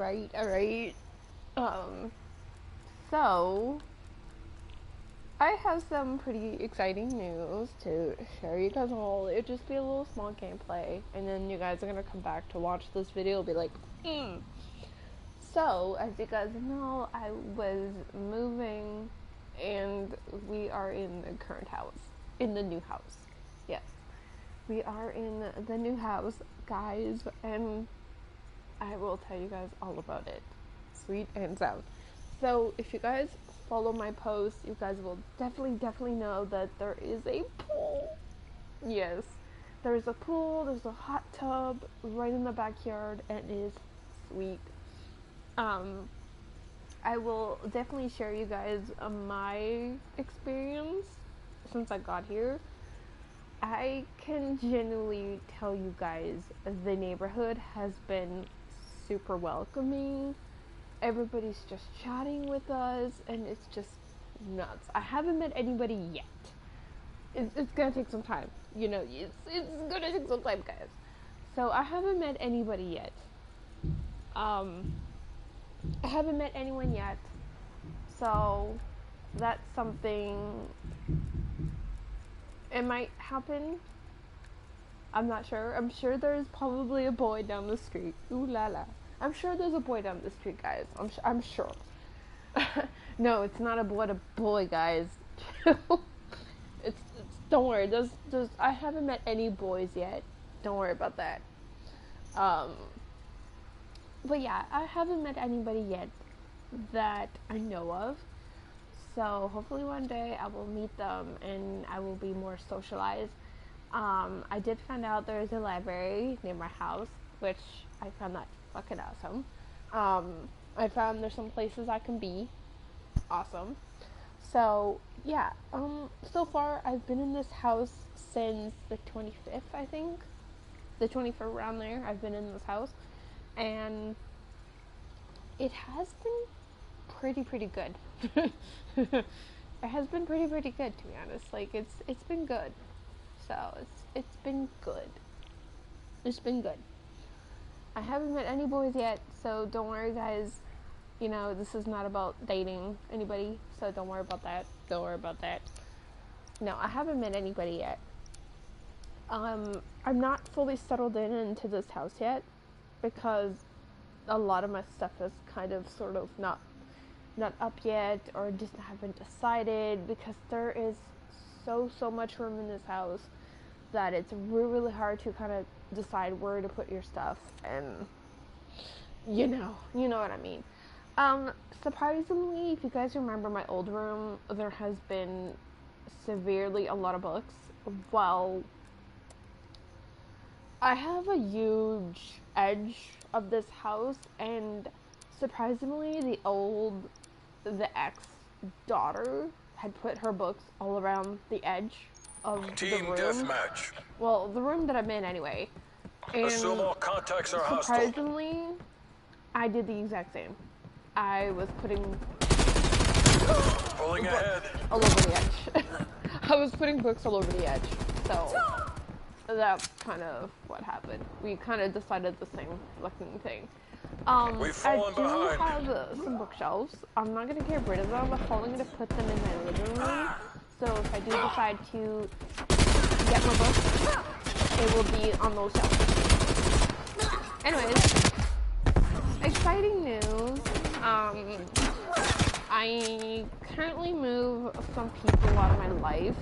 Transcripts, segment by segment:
Alright. So I have some pretty exciting news to share you guys all. It'll just be a little small gameplay, and then you guys are gonna come back to watch this video and be like, So, as you guys know, I was moving, and we are in the current house. In the new house. Yes. We are in the new house, guys, and I will tell you guys all about it. Sweet and sound. So, if you guys follow my posts, you guys will definitely know that there is a pool. Yes. There's a pool, there's a hot tub right in the backyard, and it is sweet. I will definitely share you guys my experience since I got here. I can genuinely tell you guys the neighborhood has been super welcoming. Everybody's just chatting with us, and it's just nuts. I haven't met anybody yet. It's gonna take some time. You know, it's gonna take some time, guys. So I haven't met anybody yet. I haven't met anyone yet. So that's something. It might happen. I'm not sure. I'm sure there's probably a boy down the street. Ooh la la. I'm sure there's a boy down the street, guys. I'm sure. No, it's not a boy, guys. it's don't worry. There's I haven't met any boys yet. Don't worry about that. But yeah, I haven't met anybody yet that I know of. So hopefully one day I will meet them and I will be more socialized. I did find out there is a library near my house, which I found that fucking awesome. I found there's some places I can be. Awesome. So yeah, so far I've been in this house since the 25th, I think. The 25th, around there, I've been in this house. And it has been pretty good. It has been pretty good, to be honest. Like, it's been good. So it's been good. It's been good. I haven't met any boys yet, so don't worry, guys. You know, this is not about dating anybody, so don't worry about that. Don't worry about that. No, I haven't met anybody yet. I'm not fully settled into this house yet, because a lot of my stuff is kind of sort of not up yet, or just haven't decided, because there is so much room in this house that it's really hard to kind of decide where to put your stuff, and you know what I mean. Surprisingly, if you guys remember my old room, there has been severely a lot of books. Well, I have a huge edge of this house, and surprisingly, the ex-daughter had put her books all around the edge of the room. Deathmatch. Well, the room that I'm in anyway. And assume all contacts are surprisingly, hostile. I did the exact same. I was putting pulling ahead all over the edge. I was putting books all over the edge. So that's kind of what happened. We kind of decided the same looking thing. I do have some bookshelves. I'm not going to get rid of them. I'm probably going to put them in my living room. So if I do decide to get more books, it will be on those shelves. Anyways, exciting news. I currently move some people out of my life.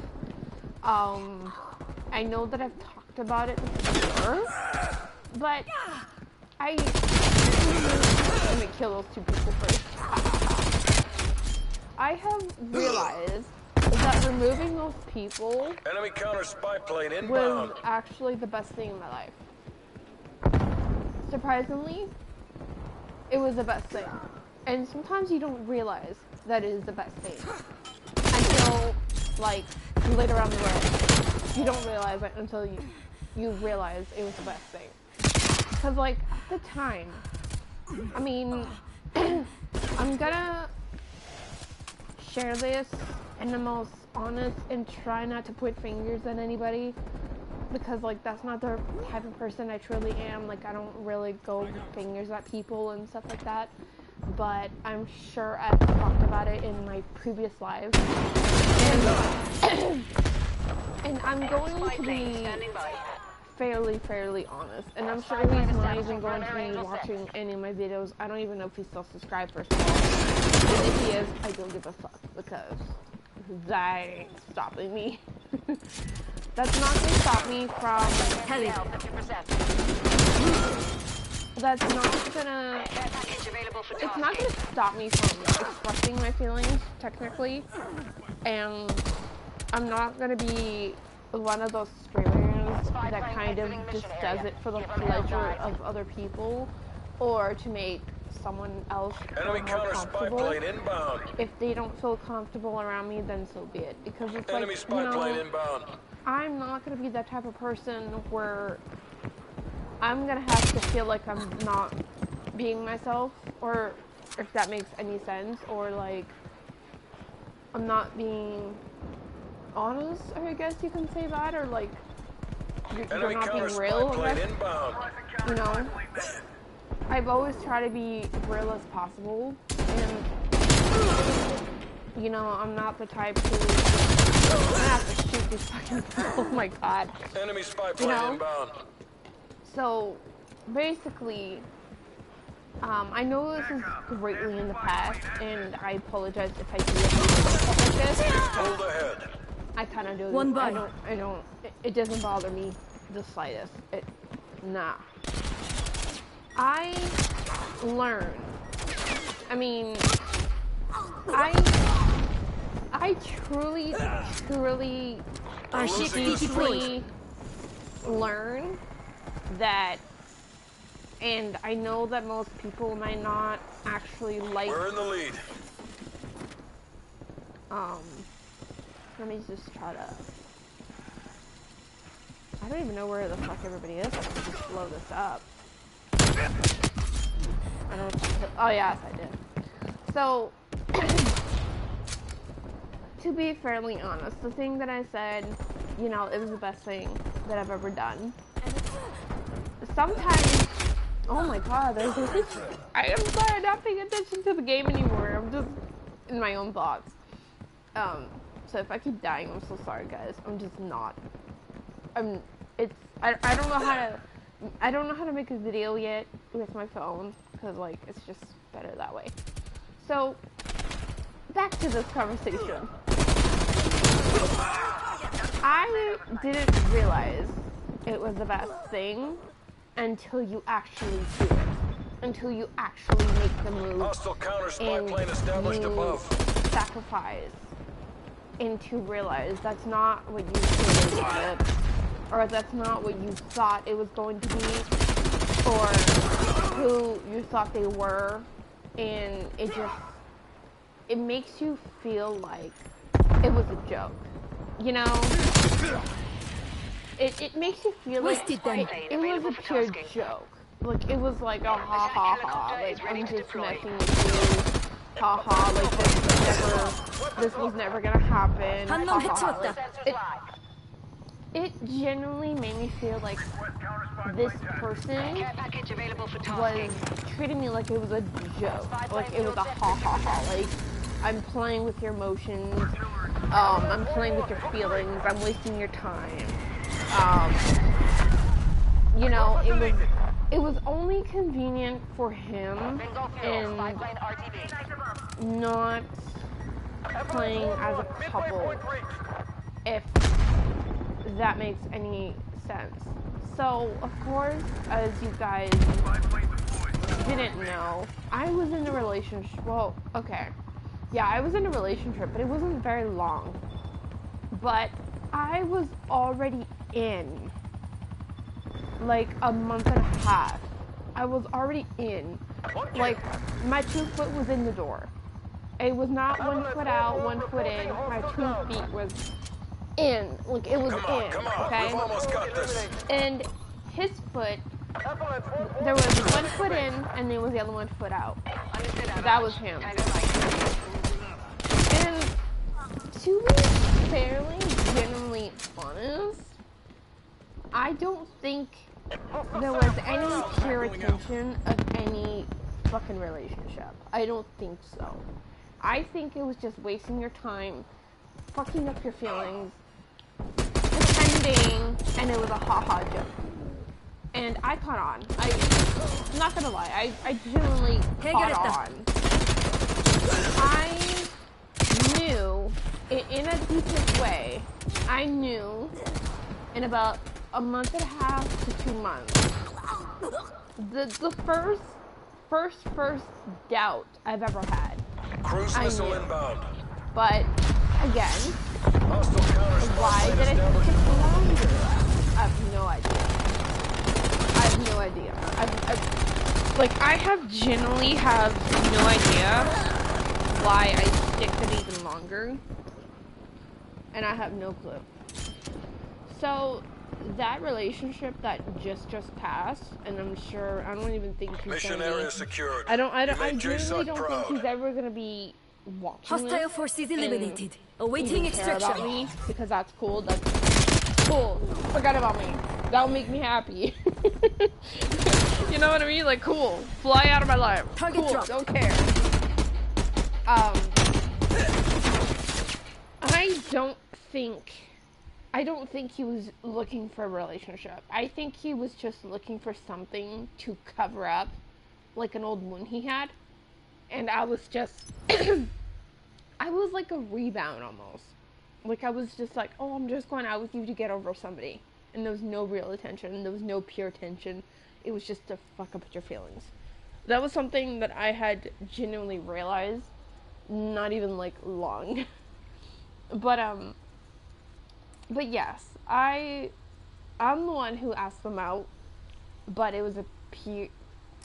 I know that I've talked about it before, but let me kill those two people first. I have realized that removing those people enemy counter spy plane inbound was actually the best thing in my life. Surprisingly, it was the best thing. And sometimes you don't realize that it is the best thing until, like, later on the road. You don't realize it until you realize it was the best thing. Because, like, at the time, I mean, I'm gonna share this in the most honest and try not to point fingers at anybody. because like that's not the type of person I truly am. Like I don't really go with fingers at people and stuff like that. But I'm sure I've talked about it in my previous lives. And I'm going to be fairly honest. And I'm sure he's not even going to be watching any of my videos. I don't even know if he's still subscribed, first of all. And if he is, I don't give a fuck, because that ain't stopping me. That's not gonna stop me from that's not gonna it's not gonna stop me from expressing my feelings, technically. And I'm not gonna be one of those streamers that kind of just does it for the pleasure of other people or to make someone else feel more comfortable. If they don't feel comfortable around me, then so be it. Because it's like, you know, I'm not gonna be that type of person where I'm gonna have to feel like I'm not being myself, or if that makes any sense, or like I'm not being honest, I guess you can say that, or like you're not being real, I guess. You know, I've always tried to be real as possible, and you know, I'm not the type to I'm gonna have to shoot these fucking oh my god. Enemy spy plane inbound. So basically, I know this is greatly in the past, and I apologize if I do stuff like this. Hold ahead. I kind of do. It doesn't bother me the slightest. Nah. I learned. I mean, I truly learn that, and I know that most people might not actually like. We're in the lead. Let me just try to. I don't even know where the fuck everybody is. I can just blow this up. I don't know. Oh yes, I did. So, to be fairly honest, the thing that I said, you know, it was the best thing that I've ever done. Sometimes, oh my god, I am sorry, I'm not paying attention to the game anymore. I'm just in my own thoughts. So if I keep dying, I'm so sorry, guys. I'm just not. I don't know how to make a video yet with my phone, because like it's just better that way. So back to this conversation. I didn't realize it was the best thing until you actually do it. Until you actually make the move. Hostile counter spy and plane established above. Sacrifice. And to realize that's not what you really wanted. Or that's not what you thought it was going to be. Or who you thought they were. And it makes you feel like it was a joke. You know? It makes you feel like it was a pure joke. Like, it was like a ha ha ha. Like, I'm just messing with you. Ha ha, like this was never gonna happen. Ha ha. It genuinely made me feel like this person was treating me like it was a joke. Like it was a ha ha ha. Like, I'm playing with your emotions. I'm playing with your feelings. I'm wasting your time. You know, it was only convenient for him and not playing as a couple, if that makes any sense. So, of course, as you guys didn't know, I was in a relationship. Well, okay. Yeah, I was in a relationship, but it wasn't very long. But I was already in like a month and a half. I was already in. Like, my 2 foot was in the door. It was not 1 foot out, 1 foot in. My 2 feet was in. Like, it was in, okay? And his foot, there was 1 foot in, and there was the other 1 foot out. That was him. And to be fairly, genuinely honest, I don't think there was any pure intention of any fucking relationship. I don't think so. I think it was just wasting your time, fucking up your feelings, pretending, and it was a ha-ha joke. And I caught on. I'm not gonna lie, I genuinely caught on. I knew, in a decent way, I knew in about a month and a half to 2 months, the first doubt I've ever had. Cruise missile inbound. But again, Hostile counter why did it take so longer? I have no idea. I genuinely have no idea why I sticked it even longer. And I have no clue. So, that relationship that just passed, and I'm sure, I don't even think he's Mission gonna area secured. I genuinely don't think he's ever gonna be watching Hostile this forces eliminated. even Awaiting care about extraction. me, because that's cool. That's cool. Forget about me. That'll make me happy. You know what I mean? Like, cool. Fly out of my life. Target Cool. drop. Don't care. I don't think he was looking for a relationship. I think he was just looking for something to cover up, like an old wound he had. And I was just, I was like a rebound almost. Like, I was just like, oh, I'm just going out with you to get over somebody. And there was no real attention. There was no pure attention. It was just to fuck up your feelings. That was something that I had genuinely realized, not even like long. But yes, I'm the one who asked them out, but it was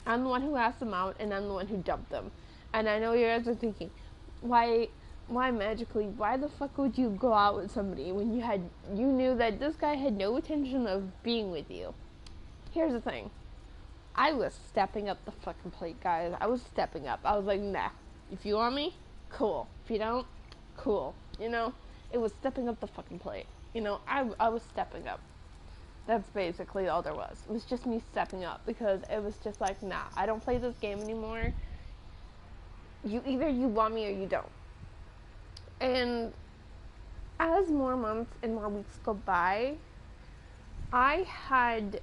I'm the one who asked them out, and I'm the one who dumped them. And I know you guys are thinking, why magically, why the fuck would you go out with somebody when you knew that this guy had no intention of being with you? Here's the thing. I was stepping up the fucking plate, guys. I was stepping up. I was like, nah. If you want me, cool. If you don't, cool. You know? It was stepping up the fucking plate. You know, I was stepping up. That's basically all there was. It was just me stepping up, because it was just like, nah, I don't play this game anymore. Either you want me or you don't. And as more months and more weeks go by, I had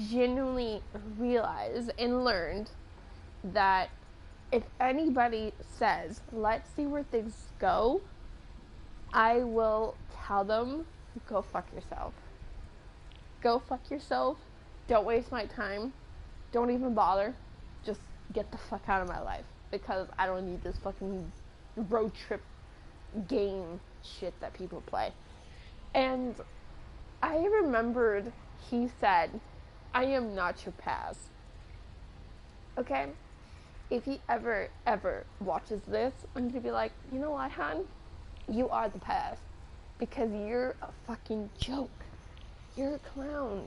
genuinely realized and learned that if anybody says, let's see where things go, I will tell them, go fuck yourself. Go fuck yourself. Don't waste my time. Don't even bother. Just get the fuck out of my life, because I don't need this fucking road trip game shit that people play. And I remembered he said, I am not your past. Okay? If he ever watches this, I'm gonna be like, you know what, hon? You are the past. Because you're a fucking joke. You're a clown.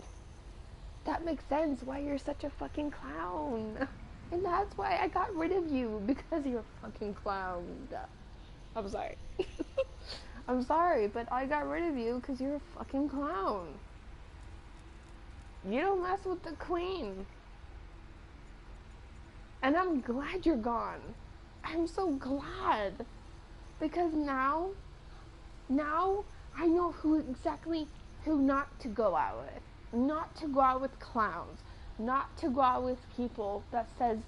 That makes sense why you're such a fucking clown. And that's why I got rid of you, because you're a fucking clown. I'm sorry. I'm sorry, but I got rid of you because you're a fucking clown. You don't mess with the queen. And I'm glad you're gone. I'm so glad. Because now I know who not to go out with. Not to go out with clowns. Not to go out with people that says,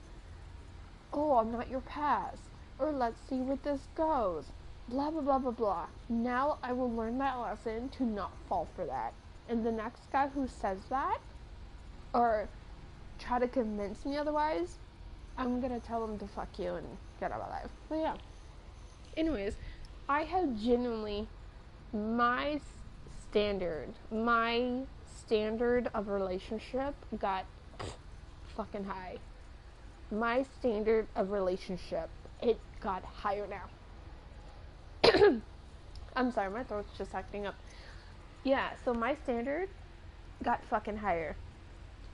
oh, I'm not your past. Or let's see where this goes. Blah, blah, blah, blah, blah. Now I will learn that lesson to not fall for that. And the next guy who says that, or try to convince me otherwise, I'm gonna tell them to fuck you and get out of my life. But yeah. Anyways, I have genuinely, my standard of relationship got fucking high. My standard of relationship, it got higher now. I'm sorry, my throat's just acting up. Yeah, so my standard got fucking higher.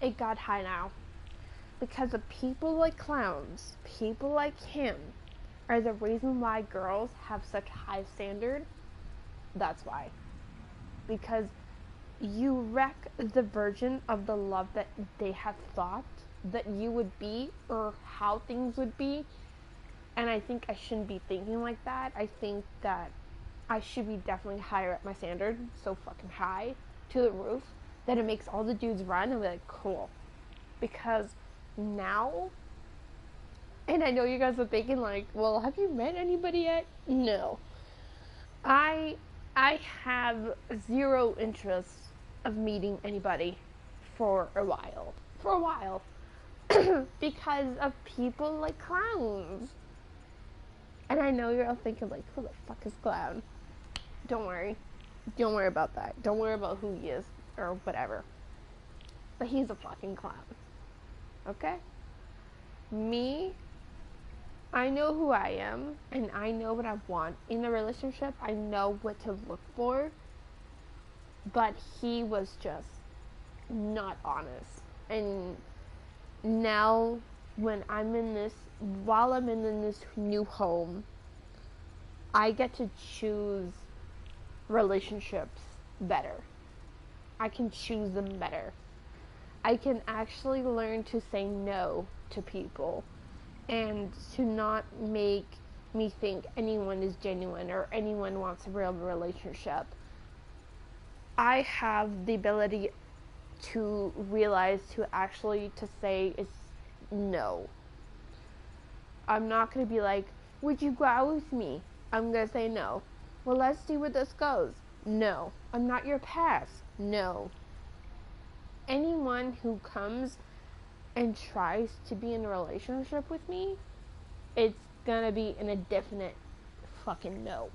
It got high now. Because of people like clowns, people like him, are the reason why girls have such high standard. That's why. Because you wreck the version of the love that they had thought that you would be or how things would be. And I think I shouldn't be thinking like that. I think that I should be definitely higher at my standard, so fucking high to the roof, that it makes all the dudes run and be like, cool. Because now, and I know you guys are thinking like, well, have you met anybody yet? No. I have zero interest of meeting anybody for a while. Because of people like clowns. And I know you're all thinking like, who the fuck is clown? Don't worry about that. Don't worry about who he is or whatever. But he's a fucking clown. Okay? Me, I know who I am, and I know what I want in a relationship. I know what to look for. But he was just not honest. And now, while I'm in this new home, I get to choose relationships better. I can choose them better. I can actually learn to say no to people and to not make me think anyone is genuine or anyone wants a real relationship. I have the ability to realize to say it's no. I'm not going to be like, would you go out with me? I'm going to say no. Well, let's see where this goes. No. I'm not your past. No. Anyone who comes and tries to be in a relationship with me, it's going to be an indefinite fucking no.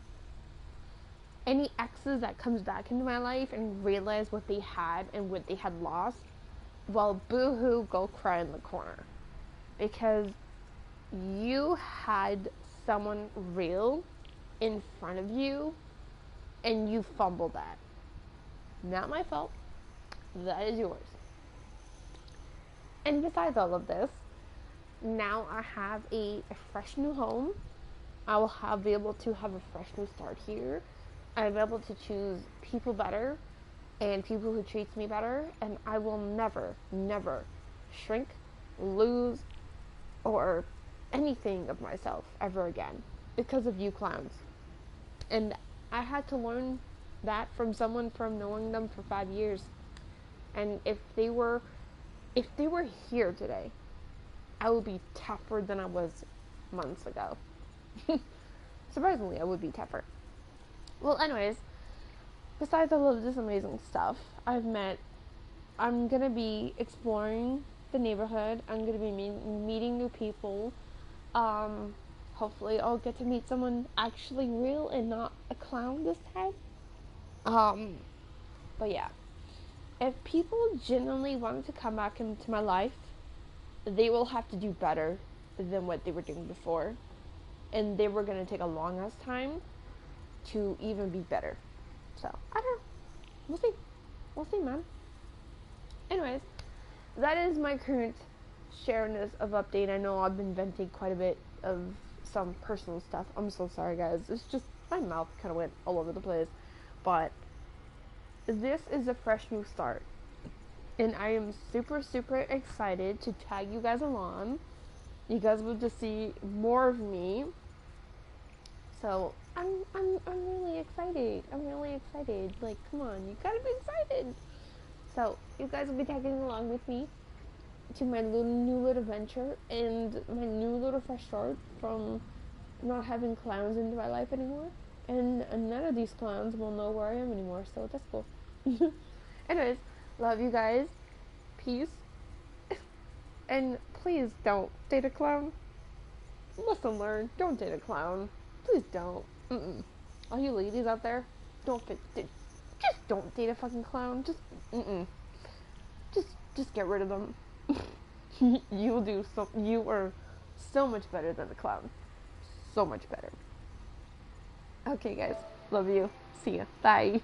Any exes that comes back into my life and realize what they had and what they had lost, well, boo-hoo, go cry in the corner. Because you had someone real in front of you and you fumbled that. Not my fault. That is yours. And besides all of this, now I have a fresh new home. I will be able to have a fresh new start here. I'm able to choose people better and people who treats me better, and I will never, never shrink, lose, or anything of myself ever again because of you clowns. And I had to learn that from someone from knowing them for 5 years. And if they were here today, I would be tougher than I was months ago. Surprisingly, I would be tougher. Well, anyways, besides all of this amazing stuff I'm going to be exploring the neighborhood. I'm going to be meeting new people. Hopefully I'll get to meet someone actually real and not a clown this time. But yeah. If people genuinely wanted to come back into my life, they will have to do better than what they were doing before. And they were going to take a long ass time to even be better. So, I don't know. We'll see, man. Anyways, that is my current shareness of update. I know I've been venting quite a bit of some personal stuff. I'm so sorry, guys. It's just my mouth kind of went all over the place. But this is a fresh new start. And I am super, super excited to tag you guys along. You guys will just see more of me. So I'm really excited. Like, come on, you gotta be excited. So you guys will be tagging along with me to my new little adventure and my new little fresh start from not having clowns into my life anymore. And none of these clowns will know where I am anymore, so that's cool. Anyways, love you guys. Peace. And please don't date a clown. Lesson learned. Don't date a clown. Please don't. All you ladies out there, just don't date a fucking clown. Just get rid of them. You are so much better than a clown. So much better. Okay, guys. Love you. See ya. Bye.